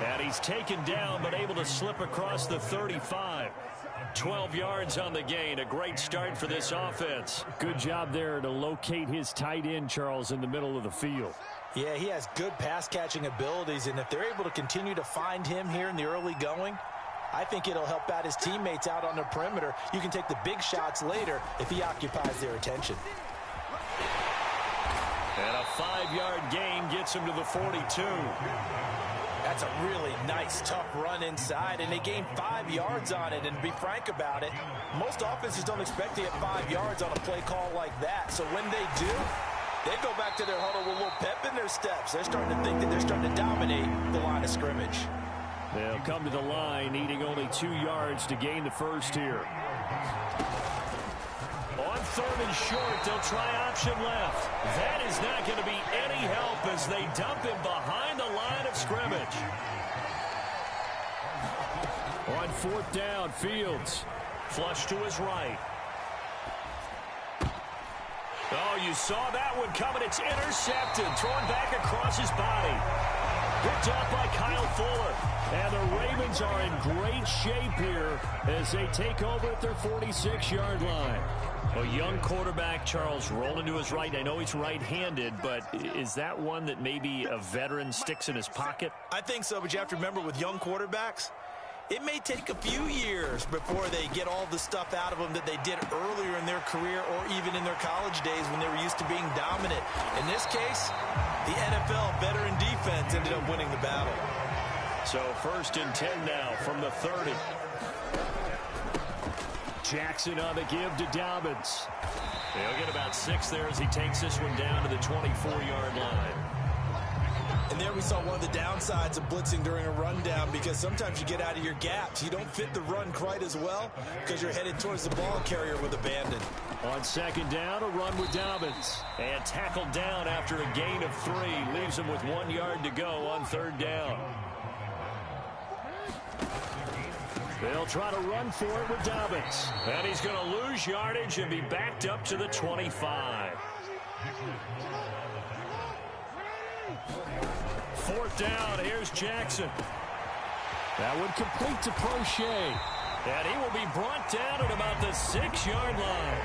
And he's taken down but able to slip across the 35. 12 yards on the gain. A great start for this offense. Good job there to locate his tight end, Charles, in the middle of the field. Yeah, he has good pass-catching abilities, and if they're able to continue to find him here in the early going, I think it'll help out his teammates out on the perimeter. You can take the big shots later if he occupies their attention. And a 5-yard gain gets him to the 42. That's a really nice, tough run inside, and they gained 5 yards on it. And to be frank about it, most offenses don't expect to get 5 yards on a play call like that. So when they do, they go back to their huddle with a little pep in their steps. They're starting to think that they're starting to dominate the line of scrimmage. They'll come to the line, needing only 2 yards to gain the first here. On 3rd and short, they'll try option left. That is not going to be any help as they dump him behind the line of scrimmage. On 4th down, Fields. Flush to his right. Oh, you saw that one coming. It's intercepted. Thrown back across his body. Picked up by Kyle Fuller. And the Ravens are in great shape here as they take over at their 46-yard line. A young quarterback, Charles, rolling to his right. I know he's right-handed, but is that one that maybe a veteran sticks in his pocket? I think so, but you have to remember with young quarterbacks, it may take a few years before they get all the stuff out of them that they did earlier in their career or even in their college days when they were used to being dominant. In this case, the NFL veteran defense ended up winning the battle. So 1st and 10 now from the 30. Jackson on the give to Dobbins. They'll get about 6 there as he takes this one down to the 24-yard line. And there we saw one of the downsides of blitzing during a rundown, because sometimes you get out of your gaps. You don't fit the run quite as well because you're headed towards the ball carrier with abandon. On 2nd down, a run with Dobbins. And tackled down after a gain of 3. Leaves him with 1 yard to go on 3rd down. They'll try to run for it with Dobbins. And he's going to lose yardage and be backed up to the 25. 4th down, here's Jackson. That would complete to Prochet. And he will be brought down at about the 6-yard line.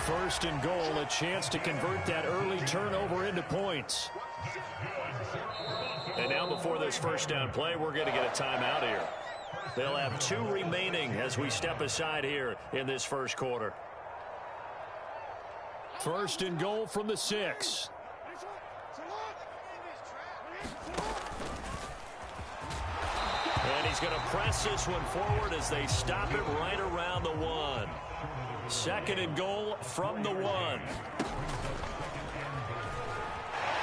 1st and goal, a chance to convert that early turnover into points. And now before this 1st down play, we're going to get a timeout here. They'll have 2 remaining as we step aside here in this 1st quarter. 1st and goal from the 6. And he's going to press this one forward as they stop it right around the 1. 2nd and goal from the 1.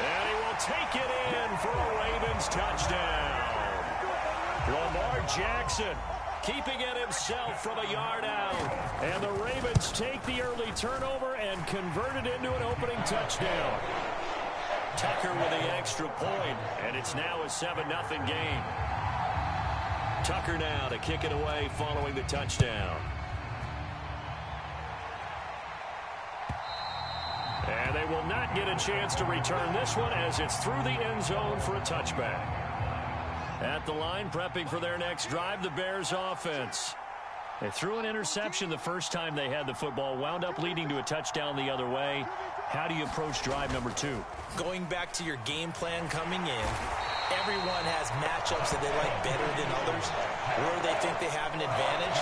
And he will take it in for a Ravens touchdown. Lamar Jackson keeping it himself from a yard out. And the Ravens take the early turnover and convert it into an opening touchdown. Tucker with the extra point, and it's now a 7-0 game. Tucker now to kick it away following the touchdown. And they will not get a chance to return this one as it's through the end zone for a touchback. At the line, prepping for their next drive, the Bears offense. They threw an interception the first time they had the football, wound up leading to a touchdown the other way. How do you approach drive number 2? Going back to your game plan coming in, everyone has matchups that they like better than others. Where they think they have an advantage,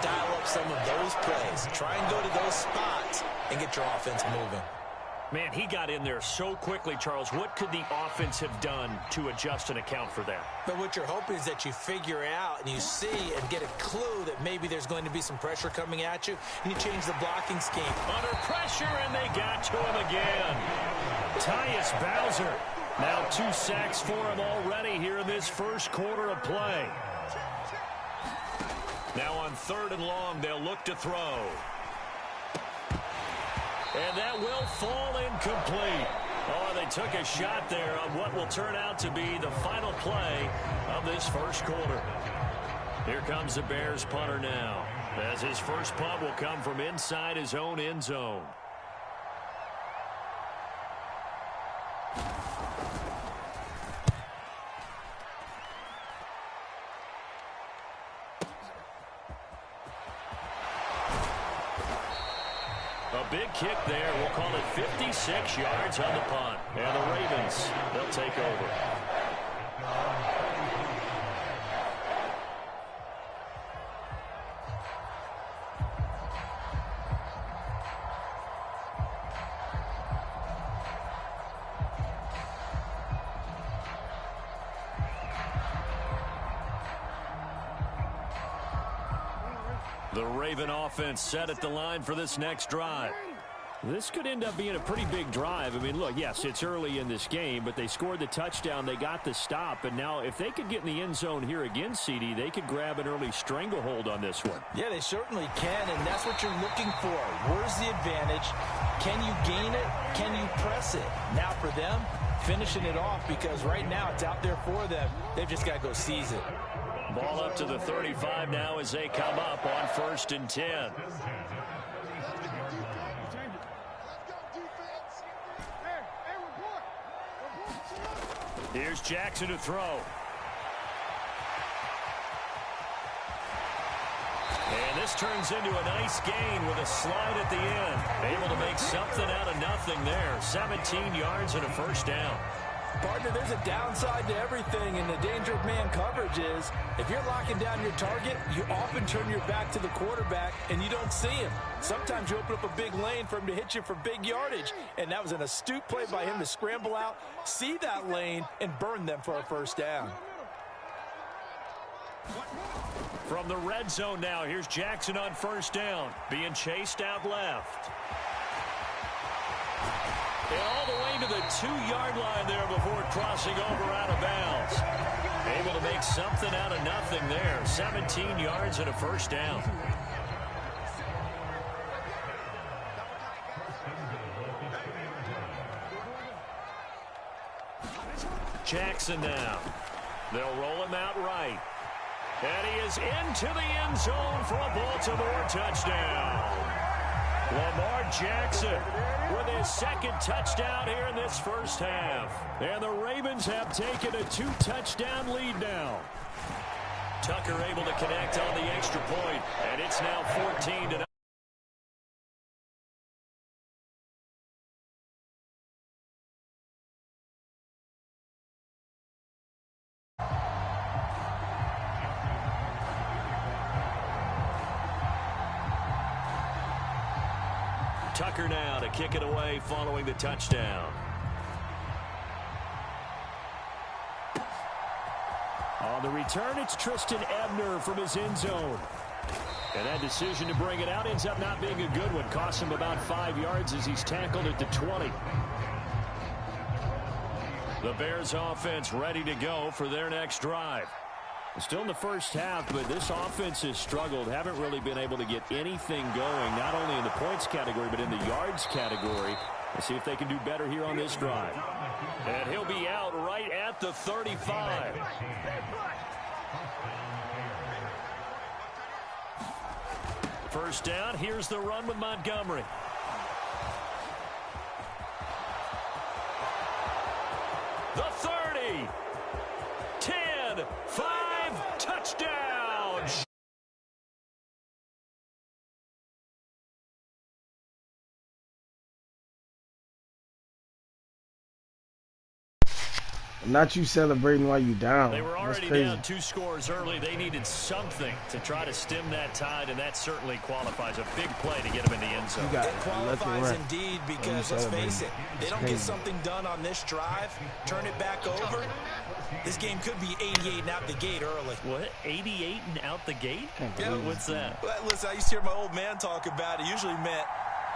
dial up some of those plays. Try and go to those spots and get your offense moving. Man, he got in there so quickly, Charles. What could the offense have done to adjust and account for that? But what you're hoping is that you figure out and you see and get a clue that maybe there's going to be some pressure coming at you, and you change the blocking scheme. Under pressure, and they got to him again. Tyus Bowser. Now 2 sacks for him already here in this 1st quarter of play. Now on 3rd and long, they'll look to throw. And that will fall incomplete. Oh, they took a shot there on what will turn out to be the final play of this 1st quarter. Here comes the Bears punter now, as his first punt will come from inside his own end zone. big kick there. We'll call it 56 yards on the punt. And the Ravens, they'll take over. The Raven offense set at the line for this next drive. This could end up being a pretty big drive. I mean, look, yes, it's early in this game, but they scored the touchdown. They got the stop. And now if they could get in the end zone here again, CD, they could grab an early stranglehold on this one. Yeah, they certainly can, and that's what you're looking for. Where's the advantage? Can you gain it? Can you press it? Now for them, finishing it off, because right now it's out there for them. They've just got to go seize it. Ball up to the 35 now as they come up on 1st and 10. Here's Jackson to throw. And this turns into a nice gain with a slide at the end. Able to make something out of nothing there. 17 yards and a first down. Partner, there's a downside to everything, and the danger of man coverage is if you're locking down your target, you often turn your back to the quarterback and you don't see him. Sometimes you open up a big lane for him to hit you for big yardage, and that was an astute play by him to scramble out, see that lane, and burn them for a first down. From the red zone now, here's Jackson on 1st down, being chased out left. And all the way to the 2-yard line there before crossing over out of bounds. Able to make something out of nothing there. 17 yards and a first down. Jackson now. They'll roll him out right. And he is into the end zone for a Baltimore touchdown. Lamar Jackson with his second touchdown here in this first half. And the Ravens have taken a 2-touchdown lead now. Tucker able to connect on the extra point, and it's now 14-0. Tucker now to kick it away following the touchdown. On the return, it's Tristan Ebner from his end zone. And that decision to bring it out ends up not being a good one. Costs him about 5 yards as he's tackled at the 20. The Bears offense ready to go for their next drive. Still in the first half, but this offense has struggled. Haven't really been able to get anything going, not only in the points category, but in the yards category. Let's see if they can do better here on this drive. And he'll be out right at the 35. First down, here's the run with Montgomery. The 30. 10, 5, touchdown. Not you celebrating while you down. They were already down 2 scores early. They needed something to try to stem that tide, and that certainly qualifies. A big play to get them in the end zone. It qualifies indeed, because let's face it, they don't get something done on this drive, turn it back over. This game could be 88 and out the gate early. What? 88 and out the gate? Yeah. What's that? Well, listen, I used to hear my old man talk about it. Usually meant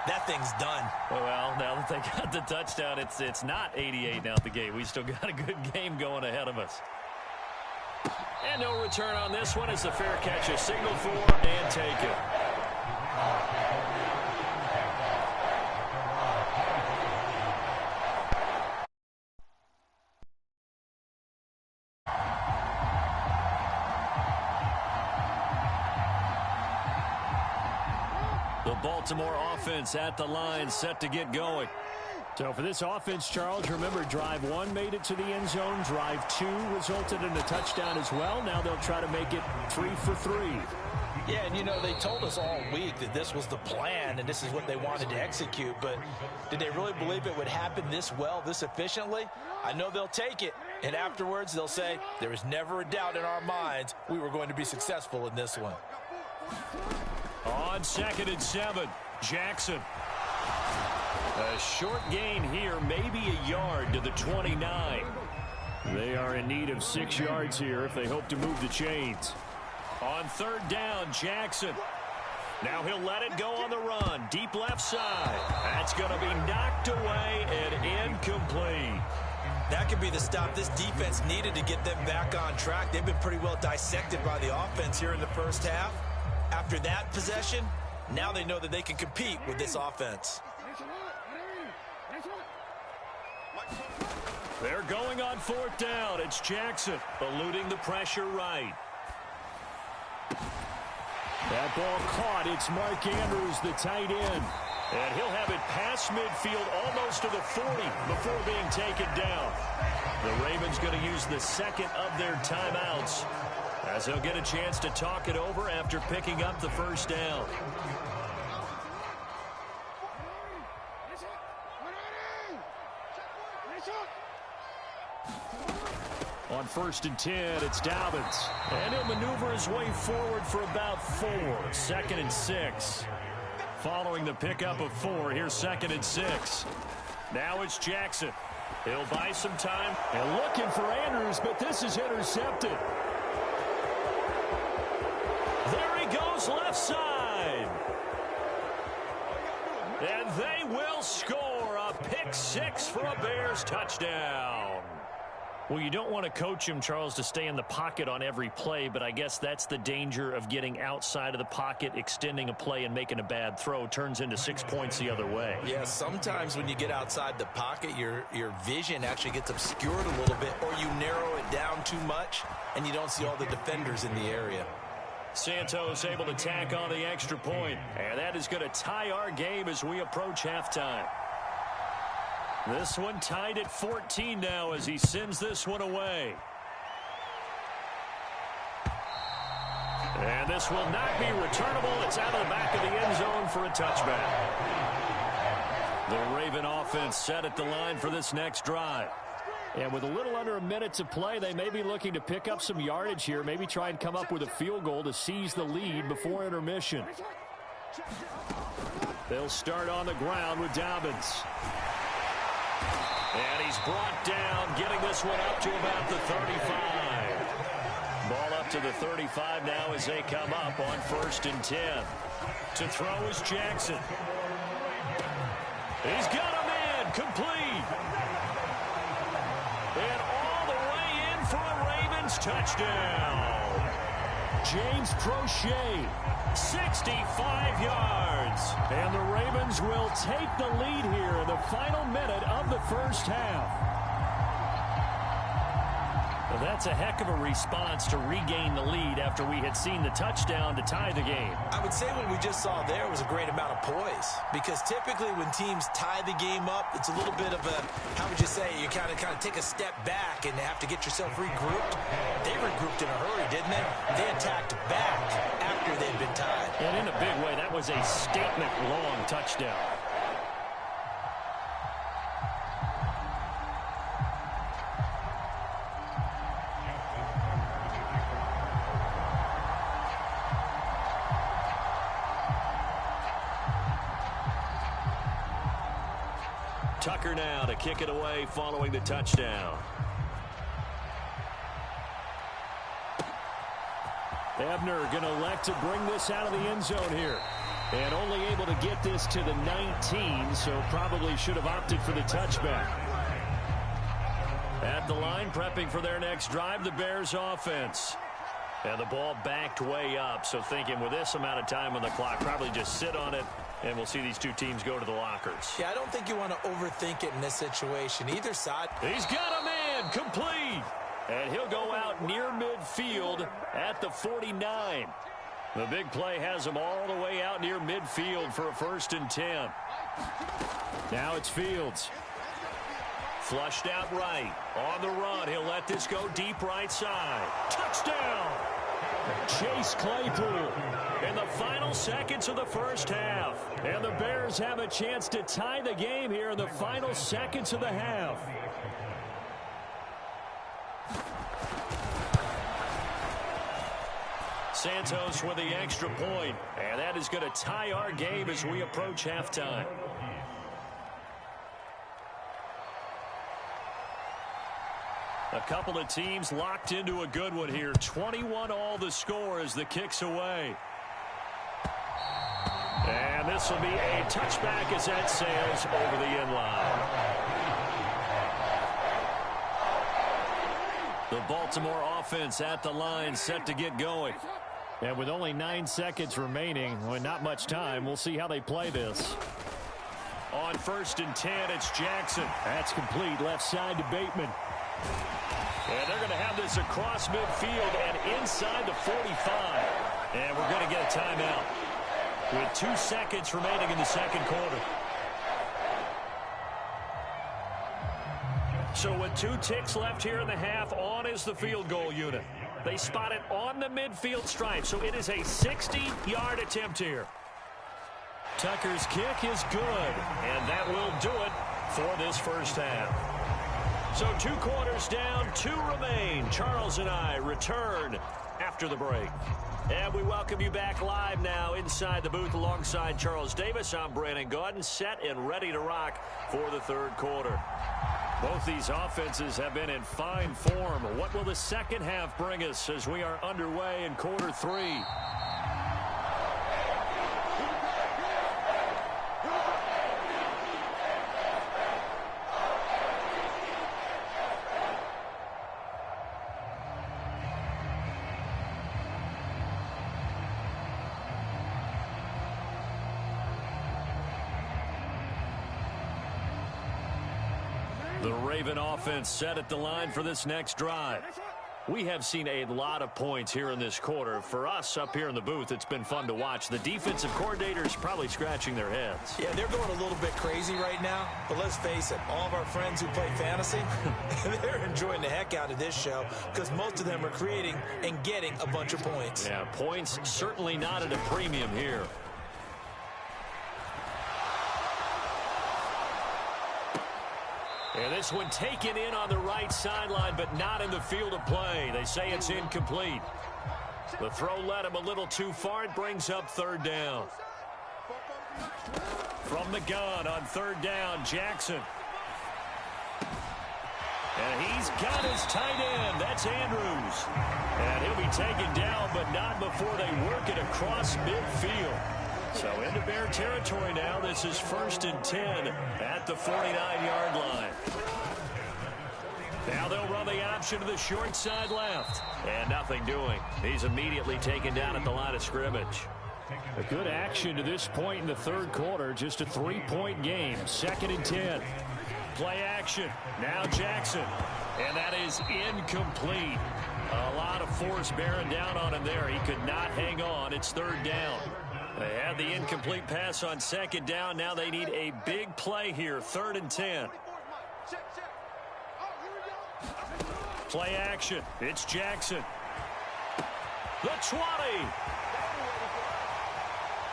that thing's done. Well, now that they got the touchdown, it's not 88 and out the gate. We still got a good game going ahead of us. And no return on this one as the fair catch is signaled for and taken. The Baltimore offense at the line, set to get going. So for this offense, Charles, remember drive 1 made it to the end zone. Drive 2 resulted in a touchdown as well. Now they'll try to make it 3 for 3. Yeah, and you know, they told us all week that this was the plan and this is what they wanted to execute, but did they really believe it would happen this well, this efficiently? I know they'll take it, and afterwards they'll say, there was never a doubt in our minds we were going to be successful in this one. On 2nd and 7, Jackson. A short gain here, maybe a yard to the 29. They are in need of 6 yards here if they hope to move the chains. On 3rd down, Jackson. Now he'll let it go on the run. Deep left side. That's going to be knocked away and incomplete. That could be the stop this defense needed to get them back on track. They've been pretty well dissected by the offense here in the first half. After that possession, now they know that they can compete with this offense. They're going on 4th down. It's Jackson eluding the pressure right. That ball caught. It's Mark Andrews, the tight end. And he'll have it past midfield almost to the 40 before being taken down. The Ravens going to use the second of their timeouts as he'll get a chance to talk it over after picking up the first down. On 1st and 10, it's Dobbins. And he'll maneuver his way forward for about 4. 2nd and 6. Following the pickup of 4, here's 2nd and 6. Now it's Jackson. He'll buy some time. And looking for Andrews, but this is intercepted. There he goes, left side. And they will score a pick 6 for a Bears touchdown. Well, you don't want to coach him, Charles, to stay in the pocket on every play, but I guess that's the danger of getting outside of the pocket, extending a play, and making a bad throw. Turns into 6 points the other way. Yeah, sometimes when you get outside the pocket, your vision actually gets obscured a little bit, or you narrow it down too much, and you don't see all the defenders in the area. Santos able to tack on the extra point, and that is going to tie our game as we approach halftime. This one tied at 14 now as he sends this one away. And this will not be returnable. It's out of the back of the end zone for a touchback. The Raven offense set at the line for this next drive. And with a little under a minute to play, they may be looking to pick up some yardage here, maybe try and come up with a field goal to seize the lead before intermission. They'll start on the ground with Dobbins. And he's brought down, getting this one up to about the 35. Ball up to the 35 now as they come up on 1st and 10. To throw is Jackson. He's got a man, complete. And all the way in for a Ravens touchdown. James Prochet, 65 yards. And the Ravens will take the lead here in the final minute of the first half. Well, that's a heck of a response to regain the lead after we had seen the touchdown to tie the game. I would say what we just saw there was a great amount of poise, because typically when teams tie the game up, it's a little bit of a, how would you say, you kind of take a step back and have to get yourself regrouped. They regrouped in a hurry, didn't they? They attacked back after they'd been tied. And in a big way, that was a statement-long touchdown. Tucker now to kick it away following the touchdown. Ebner going to elect to bring this out of the end zone here. And only able to get this to the 19, so probably should have opted for the touchback. At the line, prepping for their next drive, the Bears offense. And the ball backed way up, so thinking with this amount of time on the clock, probably just sit on it, and we'll see these two teams go to the lockers. Yeah, I don't think you want to overthink it in this situation. Either side. He's got a man, complete. And he'll go out near midfield at the 49. The big play has him all the way out near midfield for a 1st and 10. Now it's Fields. Flushed out right. On the run, he'll let this go deep right side. Touchdown! Chase Claypool. In the final seconds of the first half. And the Bears have a chance to tie the game here in the final seconds of the half. Santos with the extra point. And that is going to tie our game as we approach halftime. A couple of teams locked into a good one here. 21-all the score as the kick's away. And this will be a touchback as that sails over the end line. The Baltimore offense at the line set to get going. And with only 9 seconds remaining, well, not much time, we'll see how they play this. On 1st and 10, it's Jackson. That's complete. Left side to Bateman. And they're going to have this across midfield and inside the 45. And we're going to get a timeout with 2 seconds remaining in the second quarter. So with 2 ticks left here in the half, on is the field goal unit. They spot it on the midfield stripe, so it is a 60-yard attempt here. Tucker's kick is good, and that will do it for this first half. So 2 quarters down, 2 remain. Charles and I return after the break. And we welcome you back live now inside the booth alongside Charles Davis. I'm Brandon Gaudin, set and ready to rock for the third quarter. Both these offenses have been in fine form. What will the second half bring us as we are underway in quarter 3? The Raven offense set at the line for this next drive. We have seen a lot of points here in this quarter. For us up here in the booth, it's been fun to watch. The defensive coordinators probably scratching their heads. Yeah, they're going a little bit crazy right now. But let's face it, all of our friends who play fantasy, they're enjoying the heck out of this show because most of them are creating and getting a bunch of points. Yeah, points certainly not at a premium here. And this one taken in on the right sideline, but not in the field of play. They say it's incomplete. The throw led him a little too far. It brings up 3rd down. From the gun on 3rd down, Jackson. And he's got his tight end. That's Andrews. And he'll be taken down, but not before they work it across midfield. So into Bear territory now. This is 1st and 10 at the 49-yard line. Now they'll run the option to the short side left. And nothing doing. He's immediately taken down at the line of scrimmage. A good action to this point in the third quarter. Just a 3-point game. 2nd and 10. Play action. Now Jackson. And that is incomplete. A lot of force bearing down on him there. He could not hang on. It's 3rd down. They had the incomplete pass on 2nd down. Now they need a big play here. 3rd and 10. Play action. It's Jackson. The 20.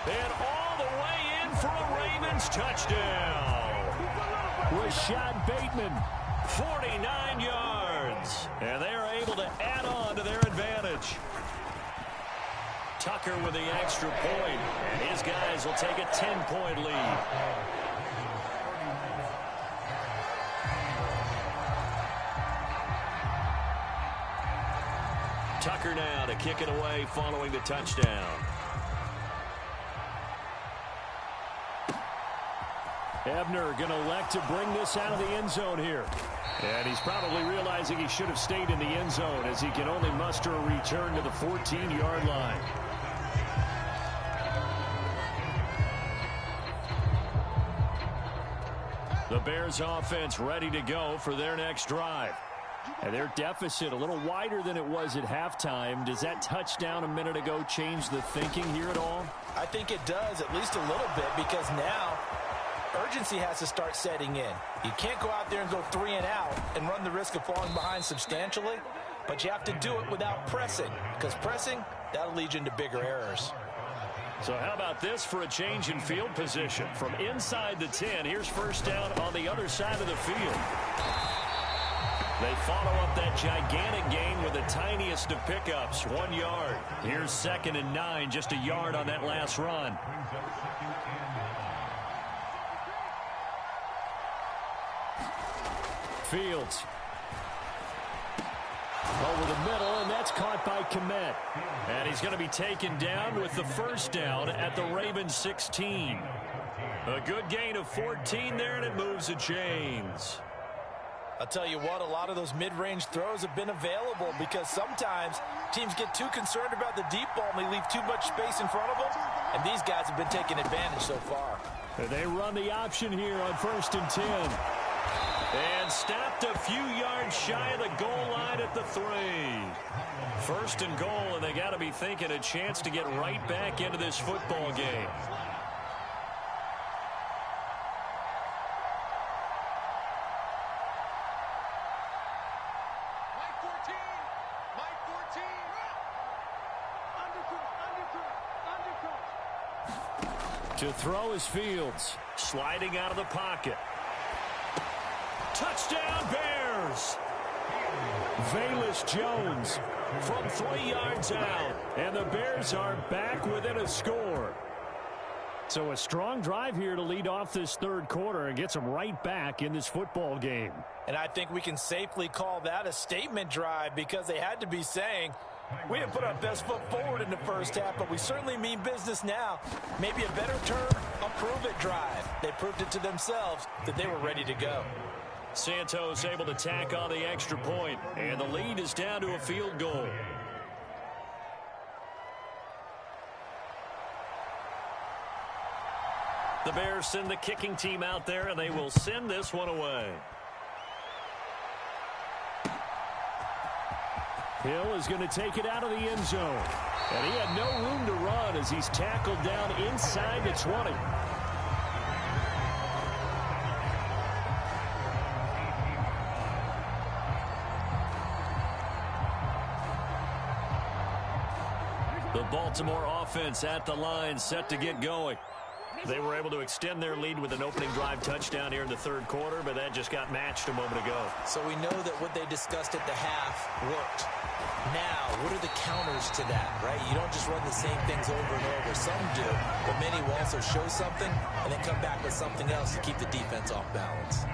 And all the way in for a Ravens touchdown. Rashad Bateman, 49 yards. And they are able to add on to their advantage. Tucker with the extra point, and his guys will take a 10-point lead. Tucker now to kick it away following the touchdown. Ebner going to elect to bring this out of the end zone here. And he's probably realizing he should have stayed in the end zone as he can only muster a return to the 14-yard line. The Bears offense ready to go for their next drive. And their deficit a little wider than it was at halftime. Does that touchdown a minute ago change the thinking here at all? I think it does, at least a little bit, because now urgency has to start setting in. You can't go out there and go 3 and out and run the risk of falling behind substantially, but you have to do it without pressing, because pressing that'll lead you into bigger errors. So how about this for a change in field position? From inside the 10, here's first down on the other side of the field. They follow up that gigantic gain with the tiniest of pickups, 1 yard. Here's 2nd and 9, just a yard on that last run. Fields. Over the middle, and that's caught by Kmet. And he's going to be taken down with the first down at the Ravens 16. A good gain of 14 there, and it moves the chains. I'll tell you what, a lot of those mid-range throws have been available because sometimes teams get too concerned about the deep ball and they leave too much space in front of them, and these guys have been taking advantage so far. They run the option here on 1st and 10. And stopped a few yards shy of the goal line at the 3. 1st and goal, and they got to be thinking a chance to get right back into this football game. To throw is Fields, sliding out of the pocket. Touchdown, Bears! Velus Jones from 3 yards out, and the Bears are back within a score. So a strong drive here to lead off this 3rd quarter and gets them right back in this football game. And I think we can safely call that a statement drive because they had to be saying, we didn't put our best foot forward in the first half, but we certainly mean business now. Maybe a better term, a prove-it drive. They proved it to themselves that they were ready to go. Santos able to tack on the extra point, and the lead is down to a field goal. The Bears send the kicking team out there, and they will send this one away. Hill is going to take it out of the end zone. And he had no room to run as he's tackled down inside the 20. The Baltimore offense at the line, set to get going. They were able to extend their lead with an opening drive touchdown here in the 3rd quarter, but that just got matched a moment ago. So we know that what they discussed at the half worked. Now, what are the counters to that, right? You don't just run the same things over and over. Some do, but many will also show something and then come back with something else to keep the defense off balance.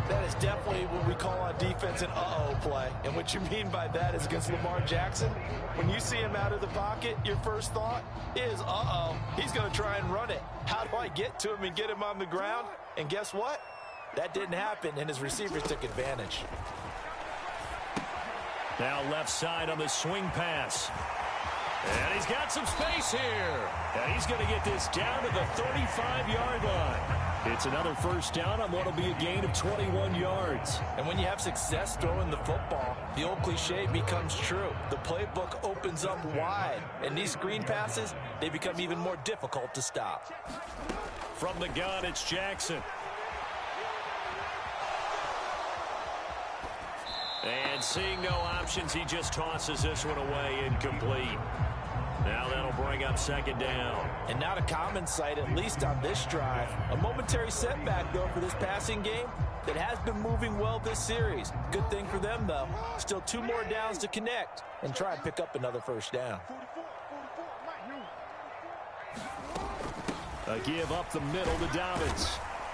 That is definitely what we call on defense an uh-oh play. And what you mean by that is against Lamar Jackson, when you see him out of the pocket, your first thought is, uh-oh, he's going to try and run it. How do I get to him and get him on the ground? And guess what? That didn't happen, and his receivers took advantage. Now left side on the swing pass. And he's got some space here. And he's going to get this down to the 35-yard line. It's another first down on what will be a gain of 21 yards. And when you have success throwing the football, the old cliche becomes true. The playbook opens up wide. And these screen passes, they become even more difficult to stop. From the gun, it's Jackson. And seeing no options, he just tosses this one away incomplete. Now that'll bring up 2nd down. And not a common sight, at least on this drive. A momentary setback, though, for this passing game that has been moving well this series. Good thing for them, though. Still 2 more downs to connect and try and pick up another first down. A give up the middle to Dobbins.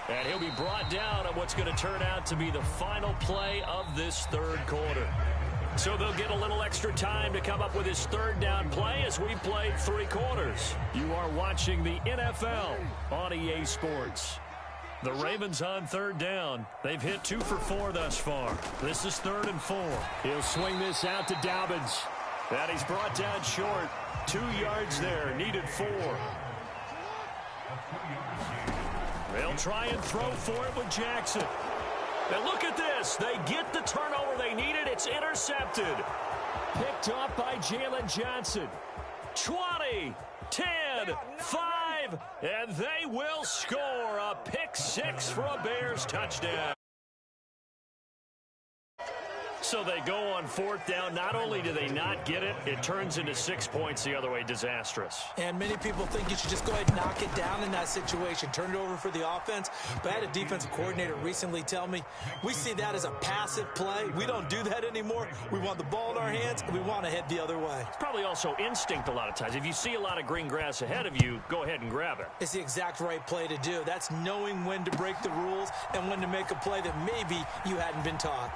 And he'll be brought down at what's going to turn out to be the final play of this 3rd quarter. So they'll get a little extra time to come up with his 3rd down play as we played 3 quarters. You are watching the NFL on EA Sports. The Ravens on 3rd down. They've hit 2 for 4 thus far. This is 3rd and 4. He'll swing this out to Dobbins. And he's brought down short. 2 yards there, needed 4. They'll try and throw for it with Jackson. And look at this. They get the turnover they needed. It's intercepted. Picked up by Jalen Johnson. 20, 10, 5, and they will score a pick 6 for a Bears touchdown. So they go on 4th down. Not only do they not get it, it turns into 6 points the other way. Disastrous. And many people think you should just go ahead and knock it down in that situation. Turn it over for the offense. But I had a defensive coordinator recently tell me, we see that as a passive play. We don't do that anymore. We want the ball in our hands, and we want to head the other way. It's probably also instinct a lot of times. If you see a lot of green grass ahead of you, go ahead and grab it. It's the exact right play to do. That's knowing when to break the rules and when to make a play that maybe you hadn't been taught.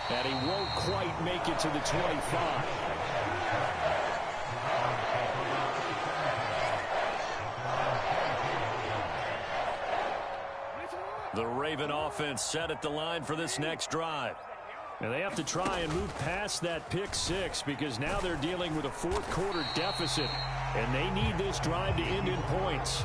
And he won't quite make it to the 25. The Raven offense set at the line for this next drive. And they have to try and move past that pick 6 because now they're dealing with a 4th quarter deficit. And they need this drive to end in points.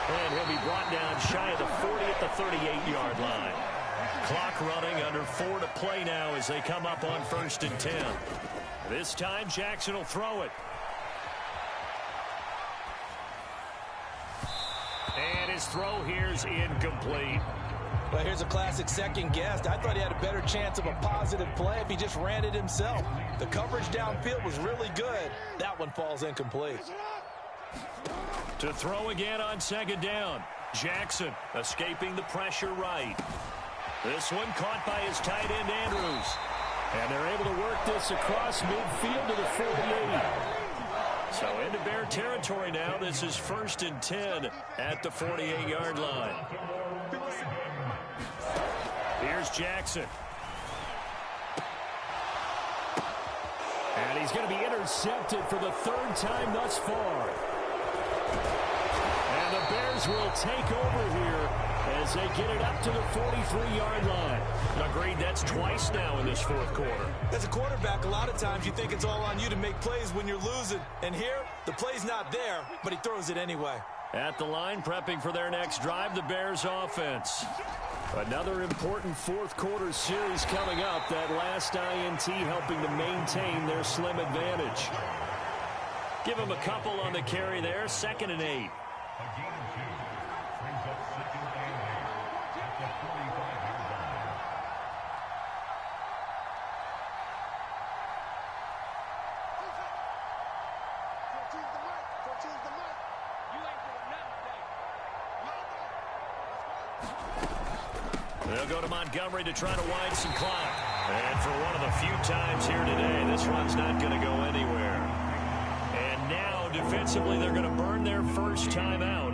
And he'll be brought down shy of the 40 at the 38-yard line. Clock running, under 4 to play now as they come up on 1st and 10. This time Jackson will throw it. And his throw here's incomplete. Well, here's a classic second guess. I thought he had a better chance of a positive play if he just ran it himself. The coverage downfield was really good. That one falls incomplete. To throw again on 2nd down. Jackson escaping the pressure right. This one caught by his tight end Andrews. And they're able to work this across midfield to the 48. So into Bear territory now. This is 1st and 10 at the 48-yard line. Here's Jackson. And he's going to be intercepted for the 3rd time thus far. And the Bears will take over here as they get it up to the 43-yard line. Agreed, that's twice now in this 4th quarter. As a quarterback, a lot of times you think it's all on you to make plays when you're losing. And here, the play's not there, but he throws it anyway. At the line, prepping for their next drive, the Bears offense. Another important 4th quarter series coming up. That last INT helping to maintain their slim advantage. Give him a couple on the carry there. 2nd and 8. They'll go to Montgomery to try to wind some clock. And for one of the few times here today, this one's not going to go anywhere. And now, defensively, they're going to burn their first time out.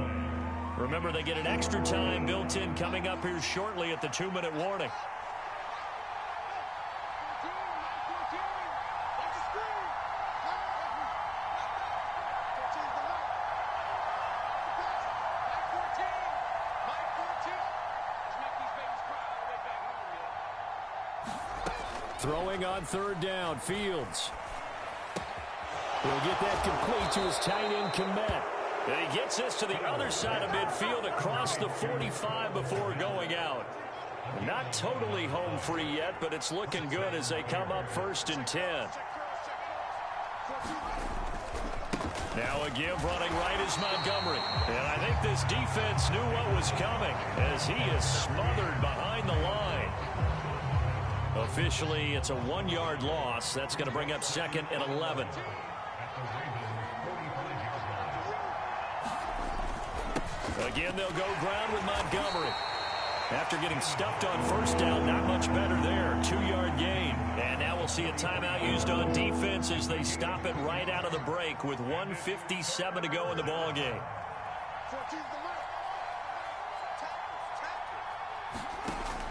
Remember, they get an extra time built in coming up here shortly at the 2-minute warning. Throwing on 3rd down, Fields. He'll get that complete to his tight end, Kmet. And he gets this to the other side of midfield across the 45 before going out. Not totally home free yet, but it's looking good as they come up 1st and 10. Now a give running right is Montgomery. And I think this defense knew what was coming as he is smothered behind the line. Officially, it's a 1-yard loss. That's going to bring up 2nd and 11. Again, they'll go ground with Montgomery. After getting stuffed on 1st down, not much better there. 2-yard gain. And now we'll see a timeout used on defense as they stop it right out of the break with 1:57 to go in the ballgame.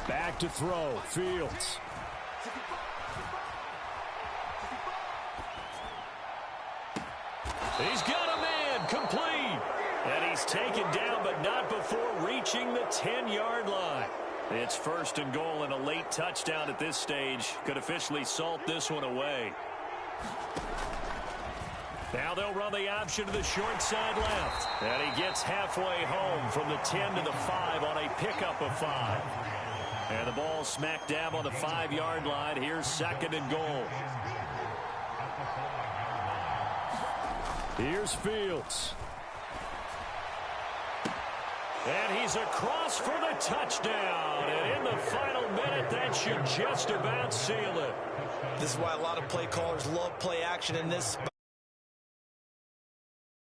Back to throw, Fields. He's got a man, complete. And he's taken down, but not before reaching the 10-yard line. It's 1st and goal and a late touchdown at this stage. Could officially salt this one away. Now they'll run the option to the short side left. And he gets halfway home from the 10 to the 5 on a pickup of 5. And the ball smack dab on the 5-yard line. Here's 2nd and goal. Here's Fields. And he's across for the touchdown. And in the final minute, that should just about seal it. This is why a lot of play callers love play action in this spot.